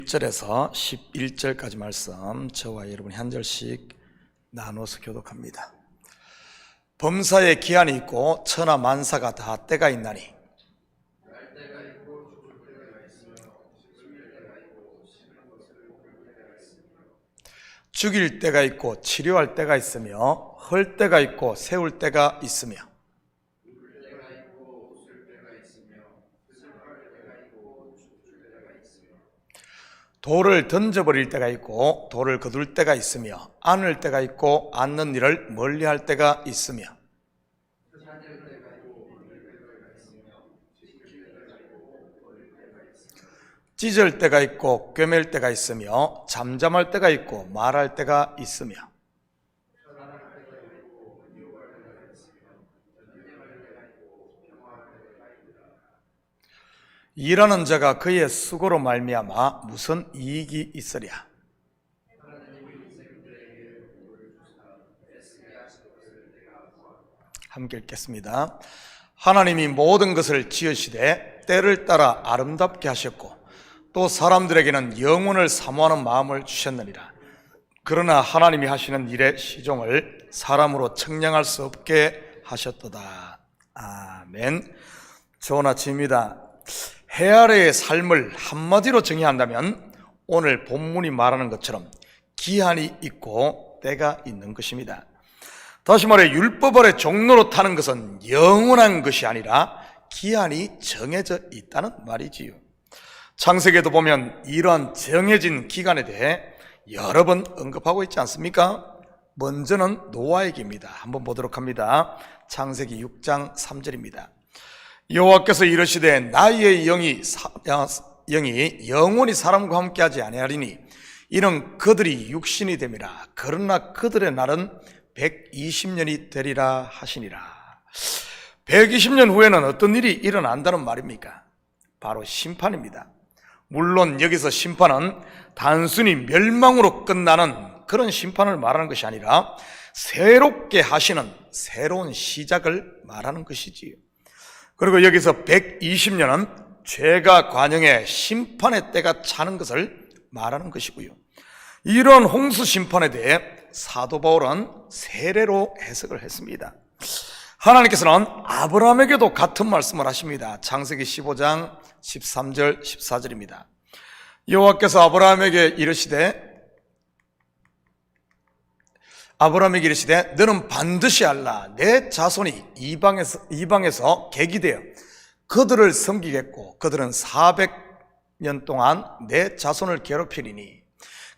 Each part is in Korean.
1절에서 11절까지 말씀 저와 여러분이 한 절씩 나눠서 교독합니다. 범사에 기한이 있고 천하 만사가 다 때가 있나니 죽일 때가 있고 치료할 때가 있으며 헐 때가 있고 세울 때가 있으며 돌을 던져버릴 때가 있고 돌을 거둘 때가 있으며 안을 때가 있고 안는 일을 멀리할 때가 있으며 찢을 때가 있고 꿰맬 때가 있으며 잠잠할 때가 있고 말할 때가 있으며 일하는 자가 그의 수고로 말미암아 무슨 이익이 있으랴. 함께 읽겠습니다. 하나님이 모든 것을 지으시되 때를 따라 아름답게 하셨고 또 사람들에게는 영혼을 사모하는 마음을 주셨느니라. 그러나 하나님이 하시는 일의 시종을 사람으로 측량할 수 없게 하셨도다. 아멘. 좋은 아침입니다. 해 아래의 삶을 한마디로 정의한다면 오늘 본문이 말하는 것처럼 기한이 있고 때가 있는 것입니다. 다시 말해 율법 아래 종로로 타는 것은 영원한 것이 아니라 기한이 정해져 있다는 말이지요. 창세기에도 보면 이러한 정해진 기간에 대해 여러 번 언급하고 있지 않습니까? 먼저는 노아에게입니다. 한번 보도록 합니다. 창세기 6장 3절입니다. 여호와께서 이르시되 나의 영이 영원히 사람과 함께하지 아니하리니 이는 그들이 육신이 됨이라. 그러나 그들의 날은 120년이 되리라 하시니라. 120년 후에는 어떤 일이 일어난다는 말입니까? 바로 심판입니다. 물론 여기서 심판은 단순히 멸망으로 끝나는 그런 심판을 말하는 것이 아니라 새롭게 하시는 새로운 시작을 말하는 것이지요. 그리고 여기서 120년은 죄가 관영해 심판의 때가 차는 것을 말하는 것이고요. 이런 홍수 심판에 대해 사도 바울은 세례로 해석을 했습니다. 하나님께서는 아브라함에게도 같은 말씀을 하십니다. 창세기 15장 13절 14절입니다. 여호와께서 아브라함에게 이르시되 너는 반드시 알라. 내 자손이 이방에서 객이 되어 그들을 섬기겠고 그들은 400년 동안 내 자손을 괴롭히리니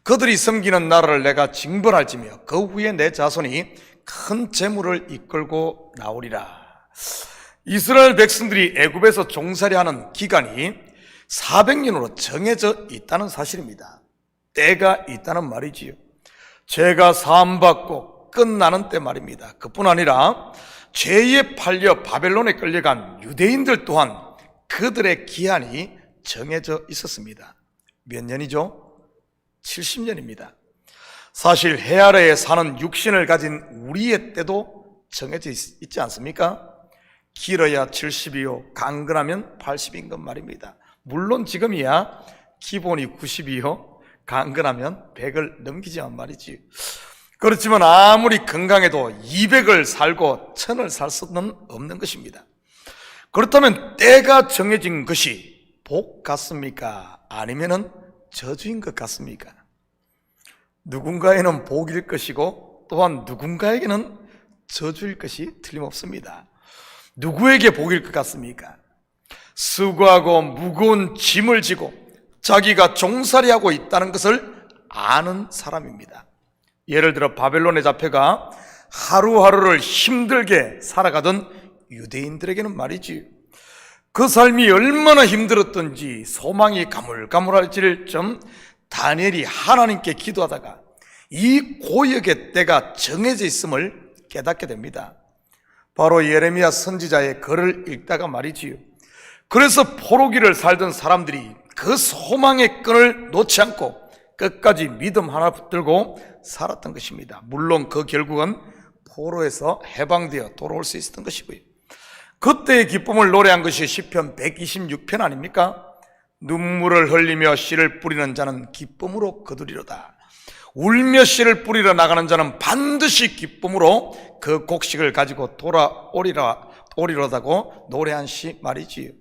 그들이 섬기는 나라를 내가 징벌할지며 그 후에 내 자손이 큰 재물을 이끌고 나오리라. 이스라엘 백성들이 애굽에서 종살이하는 기간이 400년으로 정해져 있다는 사실입니다. 때가 있다는 말이지요. 죄가 사함받고 끝나는 때 말입니다. 그뿐 아니라 죄에 팔려 바벨론에 끌려간 유대인들 또한 그들의 기한이 정해져 있었습니다. 몇 년이죠? 70년입니다. 사실 해 아래에 사는 육신을 가진 우리의 때도 정해져 있지 않습니까? 길어야 70이요 강건하면 80인 것 말입니다. 물론 지금이야 기본이 90이요 강건하면 100을 넘기지만 말이지. 그렇지만 아무리 건강해도 200을 살고 1000을 살 수는 없는 것입니다. 그렇다면 때가 정해진 것이 복 같습니까? 아니면은 저주인 것 같습니까? 누군가에는 복일 것이고 또한 누군가에게는 저주일 것이 틀림없습니다. 누구에게 복일 것 같습니까? 수고하고 무거운 짐을 지고 자기가 종살이하고 있다는 것을 아는 사람입니다. 예를 들어 바벨론에 잡혀가 하루하루를 힘들게 살아가던 유대인들에게는 말이지, 그 삶이 얼마나 힘들었던지 소망이 가물가물해질 점 다니엘이 하나님께 기도하다가 이 고역의 때가 정해져 있음을 깨닫게 됩니다. 바로 예레미야 선지자의 글을 읽다가 말이지요. 그래서 포로기를 살던 사람들이 그 소망의 끈을 놓지 않고 끝까지 믿음 하나 붙들고 살았던 것입니다. 물론 그 결국은 포로에서 해방되어 돌아올 수 있었던 것이고요. 그때의 기쁨을 노래한 것이 시편 126편 아닙니까? 눈물을 흘리며 씨를 뿌리는 자는 기쁨으로 거두리로다. 울며 씨를 뿌리러 나가는 자는 반드시 기쁨으로 그 곡식을 가지고 돌아오리로다고 노래한 시 말이지요.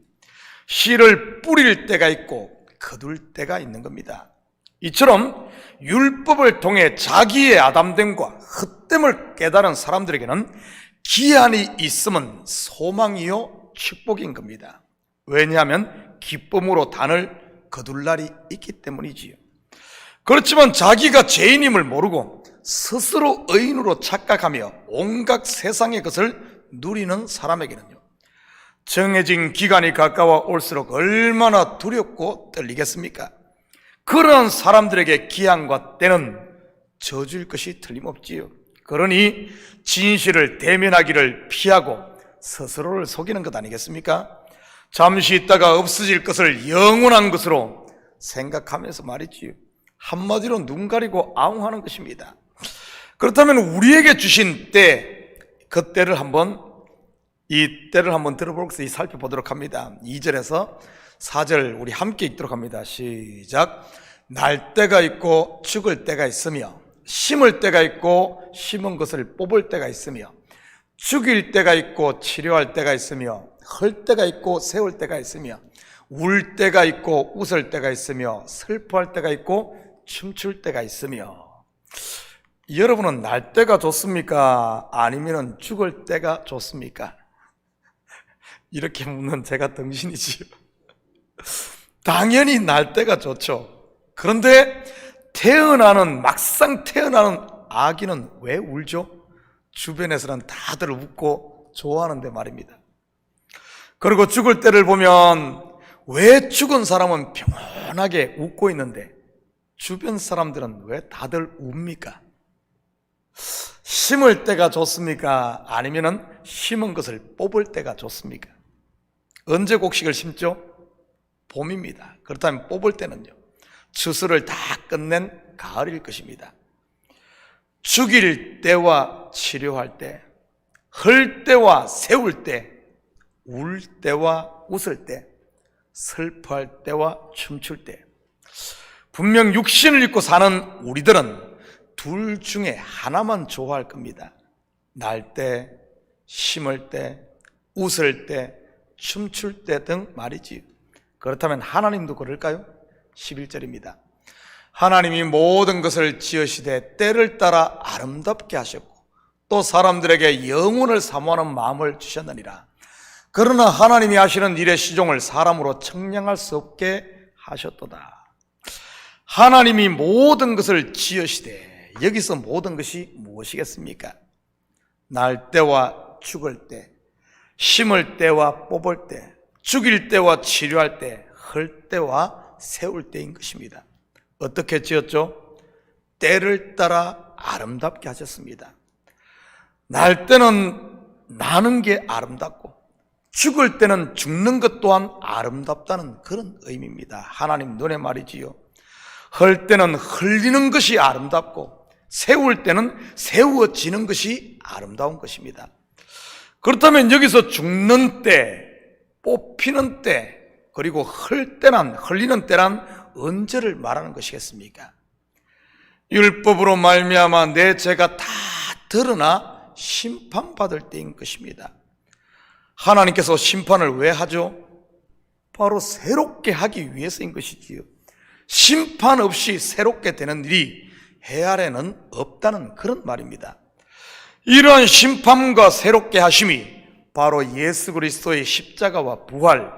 씨를 뿌릴 때가 있고 거둘 때가 있는 겁니다. 이처럼 율법을 통해 자기의 아담됨과 헛됨을 깨달은 사람들에게는 기한이 있으면 소망이요 축복인 겁니다. 왜냐하면 기쁨으로 단을 거둘 날이 있기 때문이지요. 그렇지만 자기가 죄인임을 모르고 스스로 의인으로 착각하며 온갖 세상의 것을 누리는 사람에게는요, 정해진 기간이 가까워 올수록 얼마나 두렵고 떨리겠습니까? 그러한 사람들에게 기한과 때는 저주일 것이 틀림없지요. 그러니 진실을 대면하기를 피하고 스스로를 속이는 것 아니겠습니까? 잠시 있다가 없어질 것을 영원한 것으로 생각하면서 말이지요. 한마디로 눈 가리고 아웅하는 것입니다. 그렇다면 우리에게 주신 때, 그 때를 한번 살펴보도록 합니다. 2절에서 4절 우리 함께 읽도록 합니다. 시작. 날 때가 있고 죽을 때가 있으며, 심을 때가 있고 심은 것을 뽑을 때가 있으며, 죽일 때가 있고 치료할 때가 있으며, 헐 때가 있고 세울 때가 있으며, 울 때가 있고 웃을 때가 있으며, 슬퍼할 때가 있고 춤출 때가 있으며. 여러분은 날 때가 좋습니까? 아니면 죽을 때가 좋습니까? 이렇게 묻는 제가 덩신이지요. 당연히 날 때가 좋죠. 그런데 막상 태어나는 아기는 왜 울죠? 주변에서는 다들 웃고 좋아하는데 말입니다. 그리고 죽을 때를 보면 왜 죽은 사람은 평온하게 웃고 있는데 주변 사람들은 왜 다들 웁니까? 심을 때가 좋습니까? 아니면 심은 것을 뽑을 때가 좋습니까? 언제 곡식을 심죠? 봄입니다. 그렇다면 뽑을 때는요, 추수를 다 끝낸 가을일 것입니다. 죽일 때와 치료할 때, 헐 때와 세울 때, 울 때와 웃을 때, 슬퍼할 때와 춤출 때, 분명 육신을 입고 사는 우리들은 둘 중에 하나만 좋아할 겁니다. 날 때, 심을 때, 웃을 때, 춤출 때 등 말이지. 그렇다면 하나님도 그럴까요? 11절입니다. 하나님이 모든 것을 지으시되 때를 따라 아름답게 하셨고 또 사람들에게 영혼을 사모하는 마음을 주셨느니라. 그러나 하나님이 하시는 일의 시종을 사람으로 측량할 수 없게 하셨도다. 하나님이 모든 것을 지으시되, 여기서 모든 것이 무엇이겠습니까? 날 때와 죽을 때, 심을 때와 뽑을 때, 죽일 때와 치료할 때, 헐 때와 세울 때인 것입니다. 어떻게 지었죠? 때를 따라 아름답게 하셨습니다. 날 때는 나는 게 아름답고 죽을 때는 죽는 것 또한 아름답다는 그런 의미입니다. 하나님 눈에 말이지요. 헐 때는 흘리는 것이 아름답고 세울 때는 세워지는 것이 아름다운 것입니다. 그렇다면 여기서 죽는 때, 뽑히는 때, 그리고 흘리는 때란 언제를 말하는 것이겠습니까? 율법으로 말미암아 내 죄가 다 드러나 심판받을 때인 것입니다. 하나님께서 심판을 왜 하죠? 바로 새롭게 하기 위해서인 것이지요. 심판 없이 새롭게 되는 일이 해 아래는 없다는 그런 말입니다. 이러한 심판과 새롭게 하심이 바로 예수 그리스도의 십자가와 부활,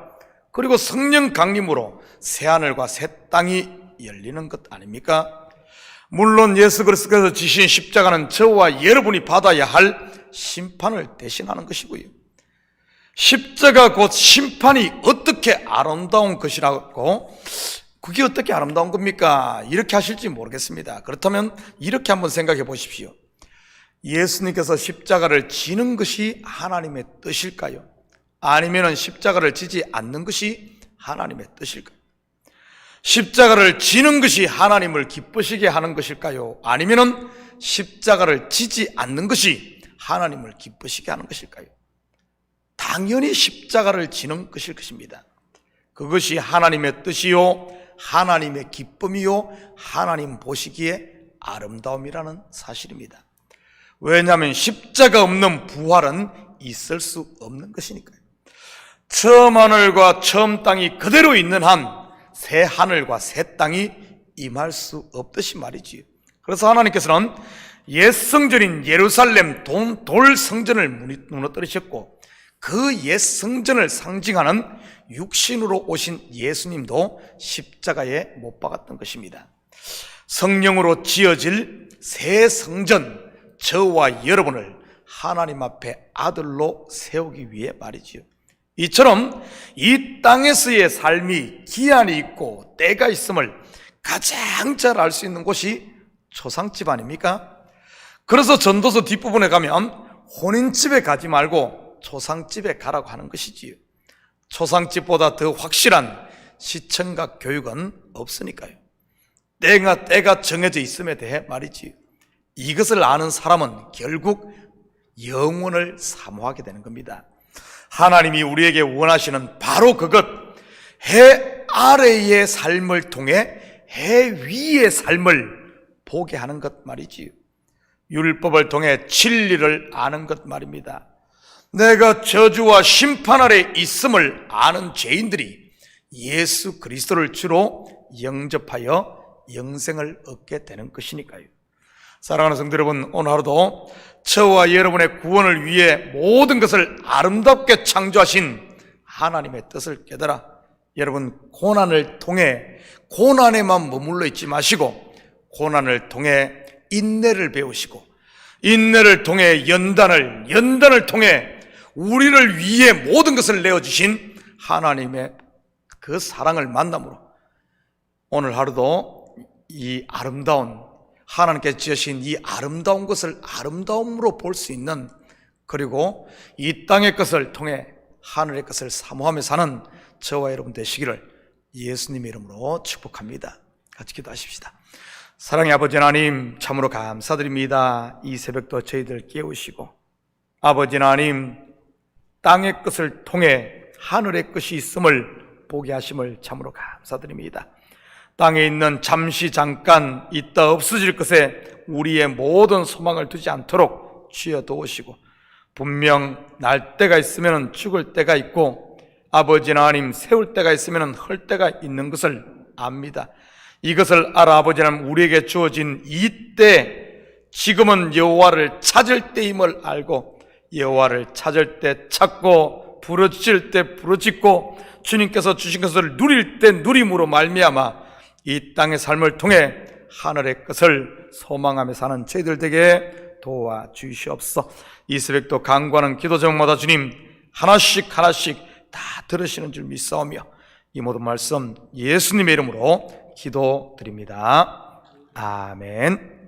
그리고 성령 강림으로 새하늘과 새 땅이 열리는 것 아닙니까? 물론 예수 그리스도께서 지신 십자가는 저와 여러분이 받아야 할 심판을 대신하는 것이고요. 십자가 곧 심판이 어떻게 아름다운 것이라고, 그게 어떻게 아름다운 겁니까? 이렇게 하실지 모르겠습니다. 그렇다면 이렇게 한번 생각해 보십시오. 예수님께서 십자가를 지는 것이 하나님의 뜻일까요? 아니면 십자가를 지지 않는 것이 하나님의 뜻일까요? 십자가를 지는 것이 하나님을 기쁘시게 하는 것일까요? 아니면 십자가를 지지 않는 것이 하나님을 기쁘시게 하는 것일까요? 당연히 십자가를 지는 것일 것입니다. 그것이 하나님의 뜻이요, 하나님의 기쁨이요, 하나님 보시기에 아름다움이라는 사실입니다. 왜냐하면 십자가 없는 부활은 있을 수 없는 것이니까요. 처음 하늘과 처음 땅이 그대로 있는 한 새 하늘과 새 땅이 임할 수 없듯이 말이지요. 그래서 하나님께서는 옛 성전인 예루살렘 돌 성전을 무너뜨리셨고, 그 옛 성전을 상징하는 육신으로 오신 예수님도 십자가에 못 박았던 것입니다. 성령으로 지어질 새 성전, 저와 여러분을 하나님 앞에 아들로 세우기 위해 말이지요. 이처럼 이 땅에서의 삶이 기한이 있고 때가 있음을 가장 잘 알 수 있는 곳이 초상집 아닙니까? 그래서 전도서 뒷부분에 가면 혼인집에 가지 말고 초상집에 가라고 하는 것이지요. 초상집보다 더 확실한 시청각 교육은 없으니까요. 때가 정해져 있음에 대해 말이지요. 이것을 아는 사람은 결국 영원을 사모하게 되는 겁니다. 하나님이 우리에게 원하시는 바로 그것, 해 아래의 삶을 통해 해 위의 삶을 보게 하는 것 말이지요. 율법을 통해 진리를 아는 것 말입니다. 내가 저주와 심판 아래 있음을 아는 죄인들이 예수 그리스도를 주로 영접하여 영생을 얻게 되는 것이니까요. 사랑하는 성도 여러분, 오늘 하루도 저와 여러분의 구원을 위해 모든 것을 아름답게 창조하신 하나님의 뜻을 깨달아 여러분 고난을 통해 고난에만 머물러 있지 마시고 고난을 통해 인내를 배우시고 인내를 통해 연단을 통해 우리를 위해 모든 것을 내어주신 하나님의 그 사랑을 만남으로 오늘 하루도 이 아름다운 하나님께서 지으신 이 아름다운 것을 아름다움으로 볼 수 있는, 그리고 이 땅의 것을 통해 하늘의 것을 사모하며 사는 저와 여러분 되시기를 예수님의 이름으로 축복합니다. 같이 기도하십시다. 사랑의 아버지 하나님, 참으로 감사드립니다. 이 새벽도 저희들 깨우시고 아버지 하나님, 땅의 것을 통해 하늘의 것이 있음을 보게 하심을 참으로 감사드립니다. 땅에 있는 잠깐 있다 없어질 것에 우리의 모든 소망을 두지 않도록 주여 도우시고, 분명 날 때가 있으면 죽을 때가 있고 아버지 하나님 세울 때가 있으면 헐 때가 있는 것을 압니다. 이것을 알아 아버지 하나님 우리에게 주어진 이때, 지금은 여호와를 찾을 때임을 알고 여호와를 찾을 때 찾고 부르짖을 때 부르짖고 주님께서 주신 것을 누릴 때 누림으로 말미암아 이 땅의 삶을 통해 하늘의 것을 소망하며 사는 저희들 되게 도와주시옵소서. 이 새벽도 간구하는 기도 제목마다 주님 하나씩 다 들으시는 줄 믿사오며 이 모든 말씀 예수님의 이름으로 기도드립니다. 아멘.